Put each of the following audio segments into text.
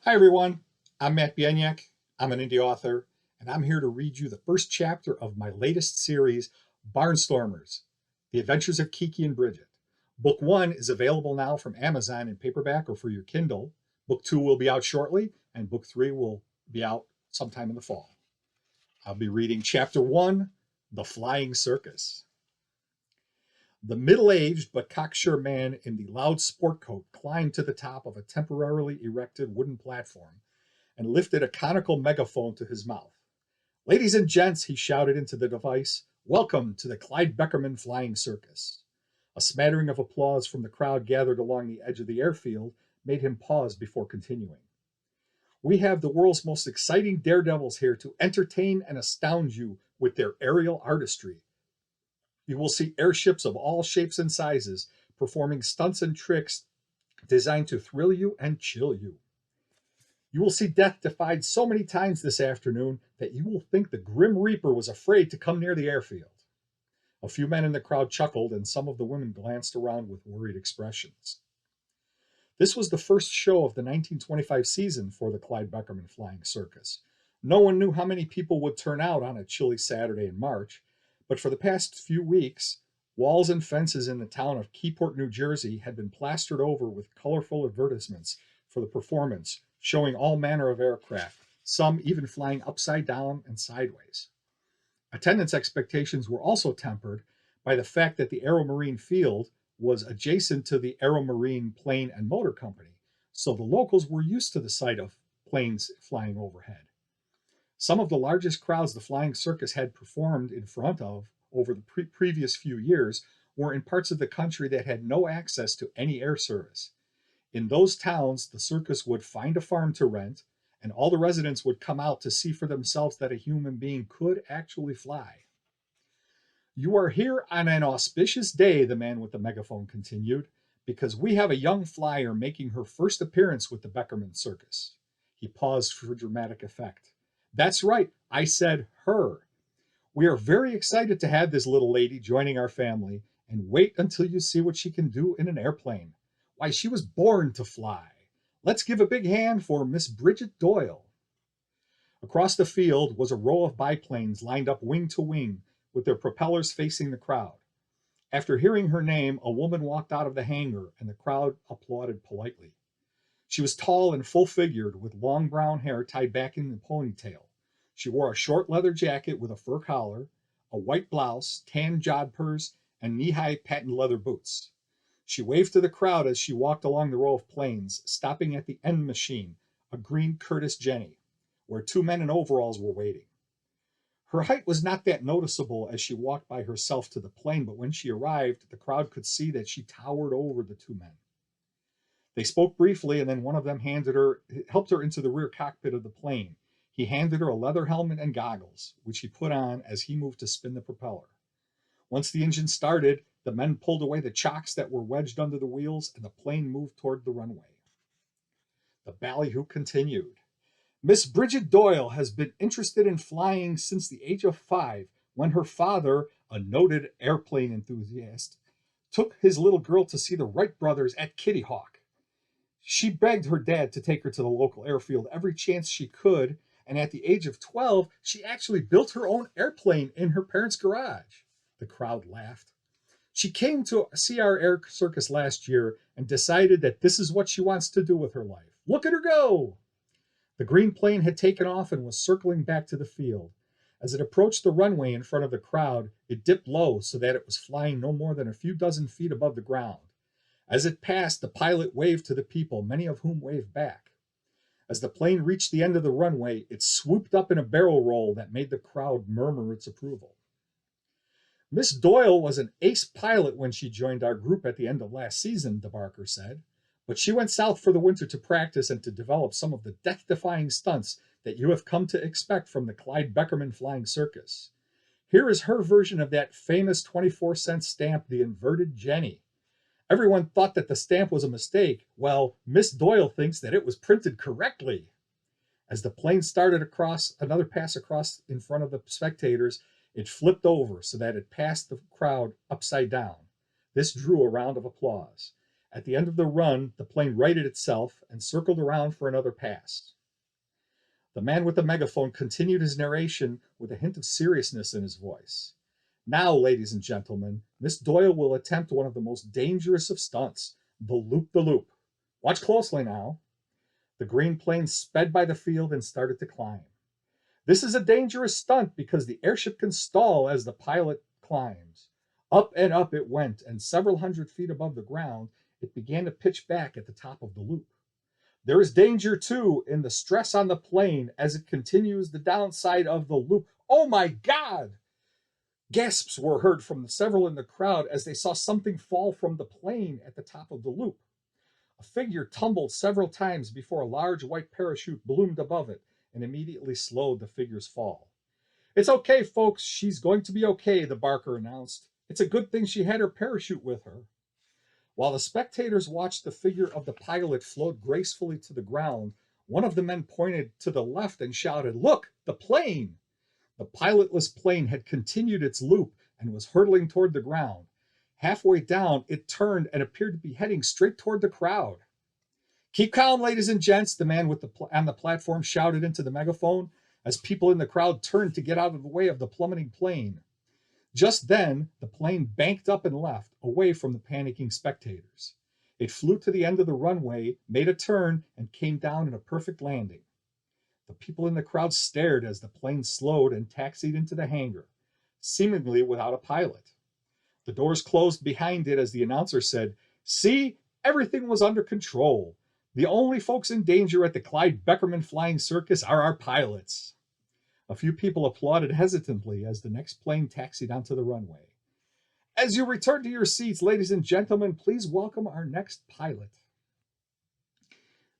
Hi everyone, I'm Matt Bieniek. I'm an indie author, and I'm here to read you the first chapter of my latest series, Barnstormers, The Adventures of Kiki and Bridget. Book 1 is available now from Amazon in paperback or for your Kindle. Book 2 will be out shortly, and Book 3 will be out sometime in the fall. I'll be reading Chapter 1, The Flying Circus. The middle-aged but cocksure man in the loud sport coat climbed to the top of a temporarily erected wooden platform and lifted a conical megaphone to his mouth. "Ladies and gents," he shouted into the device, "welcome to the Clyde Beckerman Flying Circus." A smattering of applause from the crowd gathered along the edge of the airfield made him pause before continuing. "We have the world's most exciting daredevils here to entertain and astound you with their aerial artistry. You will see airships of all shapes and sizes performing stunts and tricks designed to thrill you and chill you. You will see death defied so many times this afternoon that you will think the Grim Reaper was afraid to come near the airfield." A few men in the crowd chuckled, and some of the women glanced around with worried expressions. This was the first show of the 1925 season for the Clyde Beckerman Flying Circus. No one knew how many people would turn out on a chilly Saturday in March, but for the past few weeks, walls and fences in the town of Keyport, New Jersey had been plastered over with colorful advertisements for the performance, showing all manner of aircraft, some even flying upside down and sideways. Attendance expectations were also tempered by the fact that the Aero Marine Field was adjacent to the Aero Marine Plane and Motor Company, so the locals were used to the sight of planes flying overhead. Some of the largest crowds the flying circus had performed in front of over the previous few years were in parts of the country that had no access to any air service. In those towns, the circus would find a farm to rent, and all the residents would come out to see for themselves that a human being could actually fly. "You are here on an auspicious day," the man with the megaphone continued, "because we have a young flyer making her first appearance with the Beckerman Circus." He paused for dramatic effect. "That's right, I said her. We are very excited to have this little lady joining our family, and wait until you see what she can do in an airplane. Why, she was born to fly. Let's give a big hand for Miss Bridget Doyle." Across the field was a row of biplanes lined up wing to wing, with their propellers facing the crowd. After hearing her name, a woman walked out of the hangar, and the crowd applauded politely. She was tall and full-figured, with long brown hair tied back in a ponytail. She wore a short leather jacket with a fur collar, a white blouse, tan jodhpurs, and knee-high patent leather boots. She waved to the crowd as she walked along the row of planes, stopping at the end machine, a green Curtiss Jenny, where two men in overalls were waiting. Her height was not that noticeable as she walked by herself to the plane, but when she arrived, the crowd could see that she towered over the two men. They spoke briefly, and then one of them helped her into the rear cockpit of the plane. He handed her a leather helmet and goggles, which he put on as he moved to spin the propeller. Once the engine started, the men pulled away the chocks that were wedged under the wheels, and the plane moved toward the runway. The ballyhoo continued. "Miss Bridget Doyle has been interested in flying since the age of 5, when her father, a noted airplane enthusiast, took his little girl to see the Wright brothers at Kitty Hawk. She begged her dad to take her to the local airfield every chance she could, and at the age of 12, she actually built her own airplane in her parents' garage." The crowd laughed. "She came to see our air circus last year and decided that this is what she wants to do with her life. Look at her go!" The green plane had taken off and was circling back to the field. As it approached the runway in front of the crowd, it dipped low so that it was flying no more than a few dozen feet above the ground. As it passed, the pilot waved to the people, many of whom waved back. As the plane reached the end of the runway, it swooped up in a barrel roll that made the crowd murmur its approval. "Miss Doyle was an ace pilot when she joined our group at the end of last season," DeBarker said. "But she went south for the winter to practice and to develop some of the death-defying stunts that you have come to expect from the Clyde Beckerman Flying Circus. Here is her version of that famous 24-cent stamp, the inverted Jenny. Everyone thought that the stamp was a mistake. Well, Miss Doyle thinks that it was printed correctly." As the plane started another pass across in front of the spectators, it flipped over so that it passed the crowd upside down. This drew a round of applause. At the end of the run, the plane righted itself and circled around for another pass. The man with the megaphone continued his narration with a hint of seriousness in his voice. Now, ladies and gentlemen, Miss Doyle will attempt one of the most dangerous of stunts, the loop-the-loop. Watch closely now. The green plane sped by the field and started to climb. This is a dangerous stunt because the airship can stall as the pilot climbs. Up and up it went, and several hundred feet above the ground, it began to pitch back at the top of the loop. There is danger, too, in the stress on the plane as it continues the downside of the loop. Oh my God! Gasps were heard from several in the crowd as they saw something fall from the plane at the top of the loop. A figure tumbled several times before a large white parachute bloomed above it and immediately slowed the figure's fall. It's okay, folks. She's going to be okay, the barker announced. It's a good thing she had her parachute with her. While the spectators watched the figure of the pilot float gracefully to the ground, one of the men pointed to the left and shouted, "Look, the plane!" The pilotless plane had continued its loop and was hurtling toward the ground. Halfway down, it turned and appeared to be heading straight toward the crowd. "Keep calm, ladies and gents," the man on the platform shouted into the megaphone as people in the crowd turned to get out of the way of the plummeting plane. Just then, the plane banked up and left, away from the panicking spectators. It flew to the end of the runway, made a turn, and came down in a perfect landing. The people in the crowd stared as the plane slowed and taxied into the hangar, seemingly without a pilot. The doors closed behind it as the announcer said, "See, everything was under control. The only folks in danger at the Clyde Beckerman Flying Circus are our pilots." A few people applauded hesitantly as the next plane taxied onto the runway. "As you return to your seats, ladies and gentlemen, please welcome our next pilot."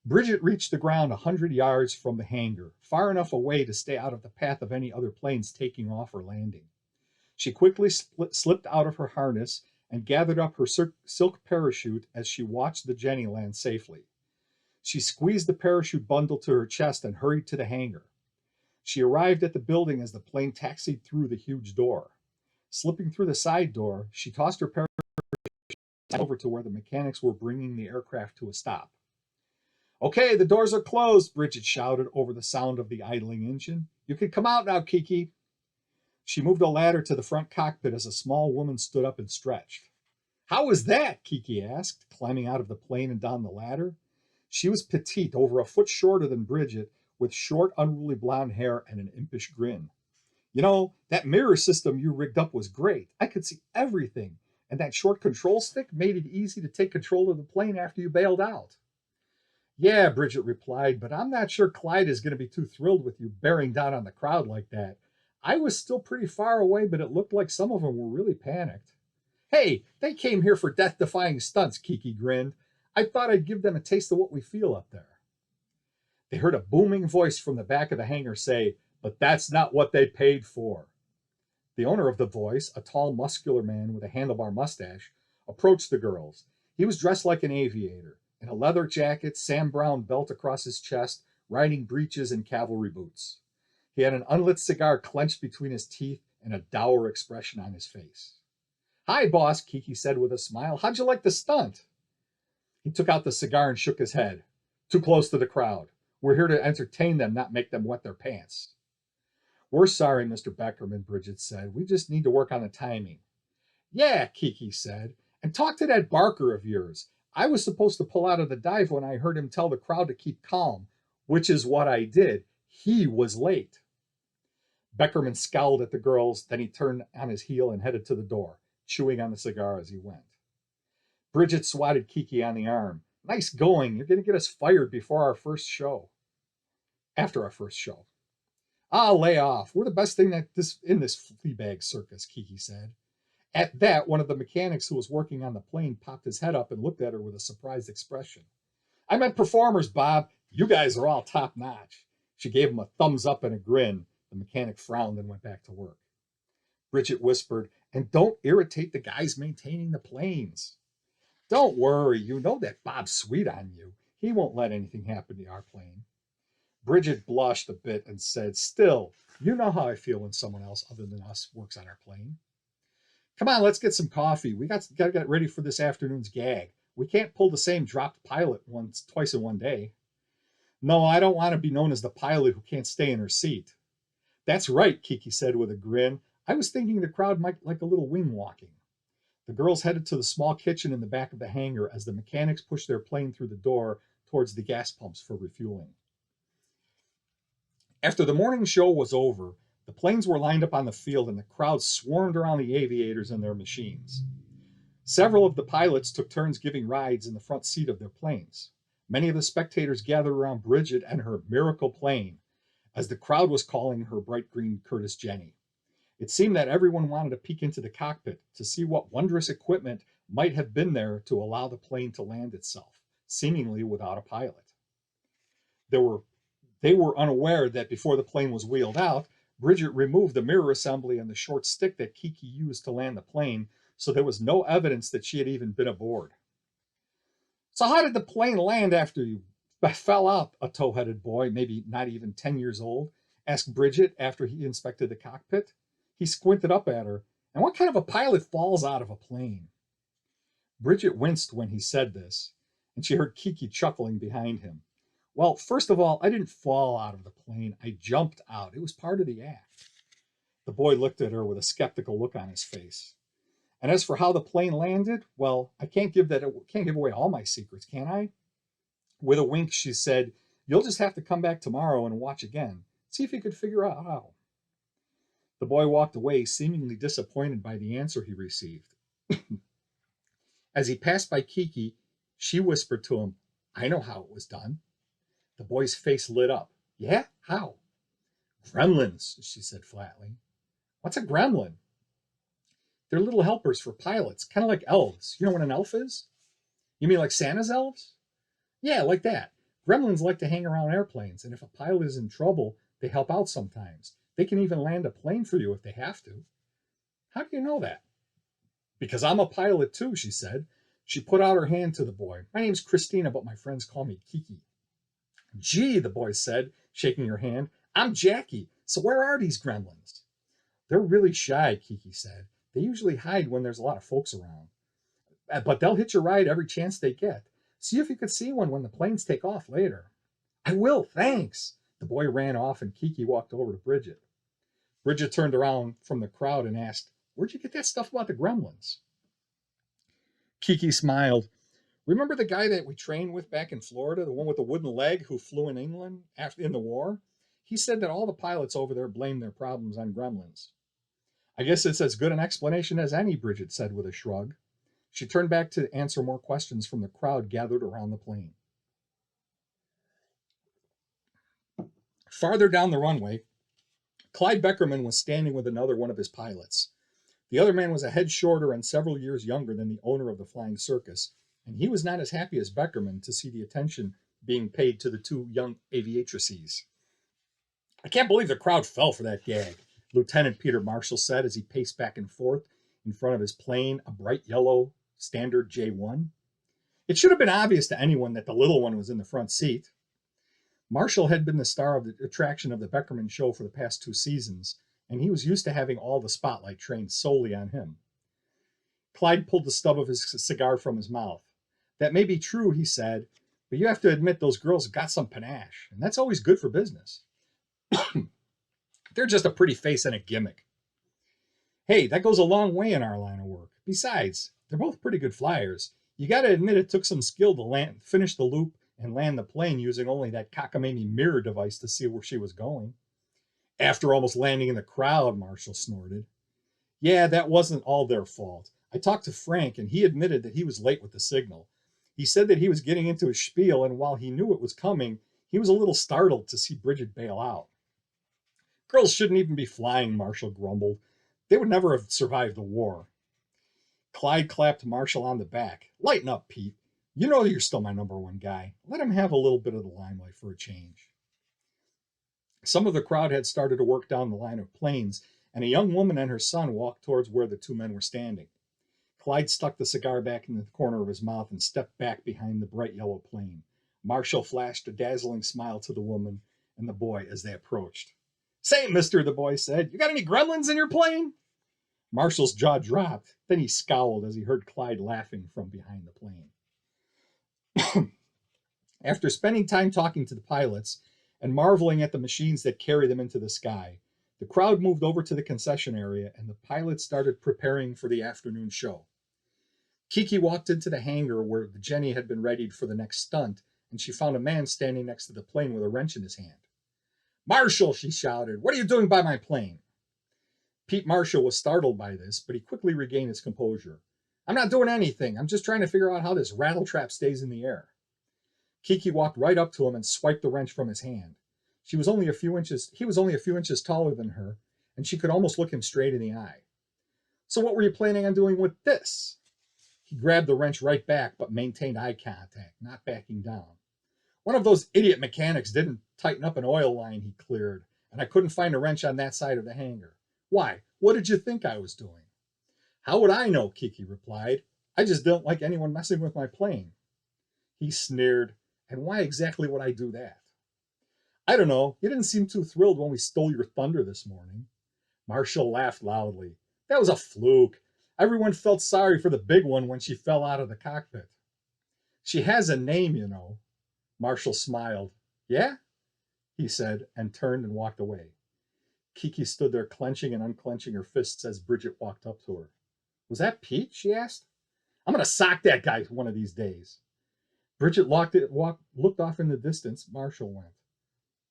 Bridget reached the ground 100 yards from the hangar, far enough away to stay out of the path of any other planes taking off or landing. She quickly slipped out of her harness and gathered up her silk parachute as she watched the Jenny land safely. She squeezed the parachute bundle to her chest and hurried to the hangar. She arrived at the building as the plane taxied through the huge door. Slipping through the side door, she tossed her parachute over to where the mechanics were bringing the aircraft to a stop. "Okay, the doors are closed," Bridget shouted over the sound of the idling engine. "You can come out now, Kiki." She moved a ladder to the front cockpit as a small woman stood up and stretched. "How was that?" Kiki asked, climbing out of the plane and down the ladder. She was petite, over a foot shorter than Bridget, with short, unruly blonde hair and an impish grin. "You know, that mirror system you rigged up was great. I could see everything. And that short control stick made it easy to take control of the plane after you bailed out." "Yeah," Bridget replied, "but I'm not sure Clyde is going to be too thrilled with you bearing down on the crowd like that. I was still pretty far away, but it looked like some of them were really panicked." "Hey, they came here for death-defying stunts," Kiki grinned. "I thought I'd give them a taste of what we feel up there." They heard a booming voice from the back of the hangar say, "But that's not what they paid for." The owner of the voice, a tall, muscular man with a handlebar mustache, approached the girls. He was dressed like an aviator, in a leather jacket, Sam Browne belt across his chest, riding breeches and cavalry boots. He had an unlit cigar clenched between his teeth and a dour expression on his face. "Hi, boss," Kiki said with a smile. "How'd you like the stunt?" He took out the cigar and shook his head. "Too close to the crowd. We're here to entertain them, not make them wet their pants." "We're sorry, Mr. Beckerman," Bridget said. "We just need to work on the timing." "Yeah," Kiki said. "And talk to that Barker of yours. I was supposed to pull out of the dive when I heard him tell the crowd to keep calm, which is what I did. He was late." Beckerman scowled at the girls, then he turned on his heel and headed to the door, chewing on the cigar as he went. Bridget swatted Kiki on the arm. "Nice going. You're going to get us fired before our first show." "After our first show." "Ah, lay off. We're the best thing in this fleabag circus," Kiki said. At that, one of the mechanics who was working on the plane popped his head up and looked at her with a surprised expression. "I meant performers, Bob. You guys are all top notch." She gave him a thumbs up and a grin. The mechanic frowned and went back to work. Bridget whispered, "And don't irritate the guys maintaining the planes." "Don't worry. You know that Bob's sweet on you. He won't let anything happen to our plane." Bridget blushed a bit and said, "Still, you know how I feel when someone else other than us works on our plane." "Come on, let's get some coffee. We got to get ready for this afternoon's gag. We can't pull the same dropped pilot twice in one day. No, I don't want to be known as the pilot who can't stay in her seat. That's right, Kiki said with a grin. I was thinking the crowd might like a little wing walking. The girls headed to the small kitchen in the back of the hangar as the mechanics pushed their plane through the door towards the gas pumps for refueling. After the morning show was over, the planes were lined up on the field and the crowd swarmed around the aviators and their machines. Several of the pilots took turns giving rides in the front seat of their planes. Many of the spectators gathered around Bridget and her miracle plane, as the crowd was calling her bright green Curtiss Jenny. It seemed that everyone wanted to peek into the cockpit to see what wondrous equipment might have been there to allow the plane to land itself, seemingly without a pilot. They were unaware that before the plane was wheeled out, Bridget removed the mirror assembly and the short stick that Kiki used to land the plane, so there was no evidence that she had even been aboard. So how did the plane land after you fell out? A tow-headed boy, maybe not even 10 years old, asked Bridget after he inspected the cockpit. He squinted up at her. And what kind of a pilot falls out of a plane? Bridget winced when he said this, and she heard Kiki chuckling behind him. Well, first of all, I didn't fall out of the plane. I jumped out. It was part of the act. The boy looked at her with a skeptical look on his face. And as for how the plane landed, well, I can't give away all my secrets, can I? With a wink, she said, you'll just have to come back tomorrow and watch again. See if you could figure out how. The boy walked away, seemingly disappointed by the answer he received. As he passed by Kiki, she whispered to him, I know how it was done. The boy's face lit up. Yeah? How? Gremlins, she said flatly. What's a gremlin? They're little helpers for pilots, kind of like elves. You know what an elf is? You mean like Santa's elves? Yeah, like that. Gremlins like to hang around airplanes, and if a pilot is in trouble, they help out sometimes. They can even land a plane for you if they have to. How do you know that? Because I'm a pilot too, she said. She put out her hand to the boy. My name's Christina, but my friends call me Kiki. Gee, the boy said, shaking her hand. I'm Jackie. So where are these gremlins? They're really shy, Kiki said. They usually hide when there's a lot of folks around. But they'll hitch a ride every chance they get. See if you could see one when the planes take off later. I will, thanks. The boy ran off and Kiki walked over to Bridget. Bridget turned around from the crowd and asked, where'd you get that stuff about the gremlins? Kiki smiled. Remember the guy that we trained with back in Florida, the one with the wooden leg who flew in England in the war? He said that all the pilots over there blame their problems on gremlins. I guess it's as good an explanation as any, Bridget said with a shrug. She turned back to answer more questions from the crowd gathered around the plane. Farther down the runway, Clyde Beckerman was standing with another one of his pilots. The other man was a head shorter and several years younger than the owner of the flying circus, and he was not as happy as Beckerman to see the attention being paid to the two young aviatrices. I can't believe the crowd fell for that gag, Lieutenant Peter Marshall said as he paced back and forth in front of his plane, a bright yellow Standard J1. It should have been obvious to anyone that the little one was in the front seat. Marshall had been the star of the attraction of the Beckerman show for the past 2 seasons, and he was used to having all the spotlight trained solely on him. Clyde pulled the stub of his cigar from his mouth. That may be true, he said, but you have to admit those girls have got some panache, and that's always good for business. They're just a pretty face and a gimmick. Hey, that goes a long way in our line of work. Besides, they're both pretty good flyers. You got to admit it took some skill to finish the loop and land the plane using only that cockamamie mirror device to see where she was going. After almost landing in the crowd, Marshall snorted. Yeah, that wasn't all their fault. I talked to Frank, and he admitted that he was late with the signal. He said that he was getting into his spiel, and while he knew it was coming, he was a little startled to see Bridget bail out. Girls shouldn't even be flying, Marshall grumbled. They would never have survived the war. Clyde clapped Marshall on the back. Lighten up, Pete. You know you're still my number one guy. Let him have a little bit of the limelight for a change. Some of the crowd had started to work down the line of planes, and a young woman and her son walked towards where the two men were standing. Clyde stuck the cigar back in the corner of his mouth and stepped back behind the bright yellow plane. Marshall flashed a dazzling smile to the woman and the boy as they approached. Say, mister, the boy said, you got any gremlins in your plane? Marshall's jaw dropped. Then he scowled as he heard Clyde laughing from behind the plane. After spending time talking to the pilots and marveling at the machines that carry them into the sky, the crowd moved over to the concession area and the pilots started preparing for the afternoon show. Kiki walked into the hangar where Jenny had been readied for the next stunt, and she found a man standing next to the plane with a wrench in his hand. "Marshall," she shouted, "what are you doing by my plane?" Pete Marshall was startled by this, but he quickly regained his composure. "I'm not doing anything. I'm just trying to figure out how this rattletrap stays in the air." Kiki walked right up to him and swiped the wrench from his hand. He was only a few inches taller than her, and she could almost look him straight in the eye. "So what were you planning on doing with this?" He grabbed the wrench right back, but maintained eye contact, not backing down. "One of those idiot mechanics didn't tighten up an oil line he cleared, and I couldn't find a wrench on that side of the hangar. Why, what did you think I was doing?" "How would I know?" Kiki replied. "I just don't like anyone messing with my plane." He sneered. "And why exactly would I do that?" "I don't know. You didn't seem too thrilled when we stole your thunder this morning." Marshall laughed loudly. "That was a fluke. Everyone felt sorry for the big one when she fell out of the cockpit." "She has a name, you know." Marshall smiled. "Yeah?" he said, and turned and walked away. Kiki stood there clenching and unclenching her fists as Bridget walked up to her. "Was that Pete?" she asked. "I'm going to sock that guy one of these days." Bridget looked off in the distance. Marshall went.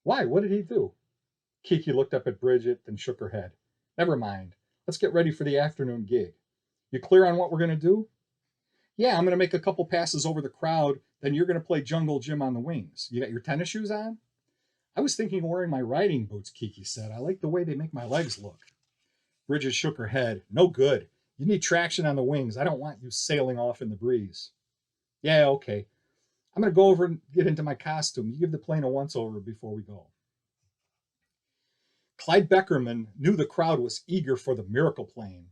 "Why? What did he do?" Kiki looked up at Bridget, then shook her head. "Never mind. Let's get ready for the afternoon gig. You clear on what we're going to do?" "Yeah, I'm going to make a couple passes over the crowd, then you're going to play Jungle Jim on the wings. You got your tennis shoes on?" "I was thinking of wearing my riding boots," Kiki said. "I like the way they make my legs look." Bridget shook her head. "No good. You need traction on the wings. I don't want you sailing off in the breeze." "Yeah, okay. I'm going to go over and get into my costume. You give the plane a once-over before we go." Clyde Beckerman knew the crowd was eager for the miracle plane,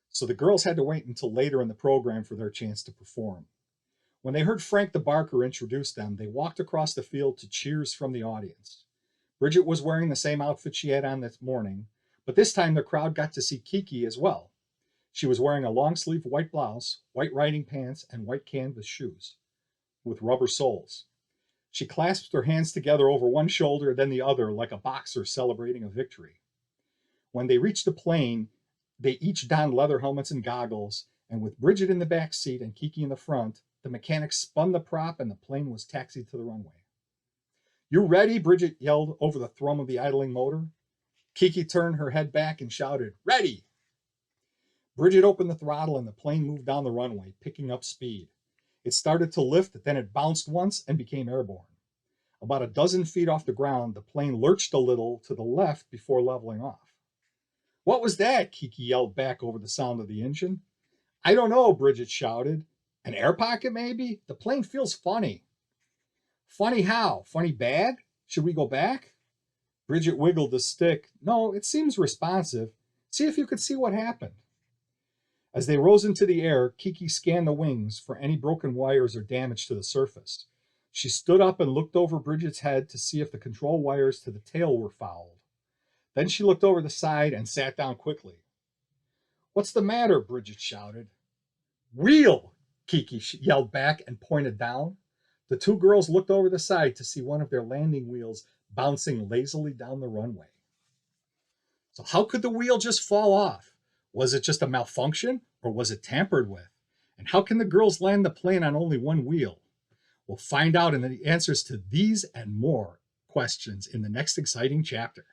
so the girls had to wait until later in the program for their chance to perform. When they heard Frank the Barker introduce them, they walked across the field to cheers from the audience. Bridget was wearing the same outfit she had on this morning, but this time the crowd got to see Kiki as well. She was wearing a long-sleeved white blouse, white riding pants, and white canvas shoes with rubber soles. She clasped her hands together over one shoulder, then the other, like a boxer celebrating a victory. When they reached the plane, they each donned leather helmets and goggles, and with Bridget in the back seat and Kiki in the front, the mechanic spun the prop and the plane was taxied to the runway. "You ready?" Bridget yelled over the thrum of the idling motor. Kiki turned her head back and shouted, "Ready!" Bridget opened the throttle and the plane moved down the runway, picking up speed. It started to lift, then it bounced once and became airborne. About a dozen feet off the ground, the plane lurched a little to the left before leveling off. "What was that?" Kiki yelled back over the sound of the engine. "I don't know," Bridget shouted. "An air pocket, maybe? The plane feels funny." "Funny how? Funny bad? Should we go back?" Bridget wiggled the stick. "No, it seems responsive. See if you could see what happened." As they rose into the air, Kiki scanned the wings for any broken wires or damage to the surface. She stood up and looked over Bridget's head to see if the control wires to the tail were fouled. Then she looked over the side and sat down quickly. "What's the matter?" Bridget shouted. "Wheel!" Kiki yelled back and pointed down. The two girls looked over the side to see one of their landing wheels bouncing lazily down the runway. So how could the wheel just fall off? Was it just a malfunction, or was it tampered with? And how can the girls land the plane on only one wheel? We'll find out in the answers to these and more questions in the next exciting chapter.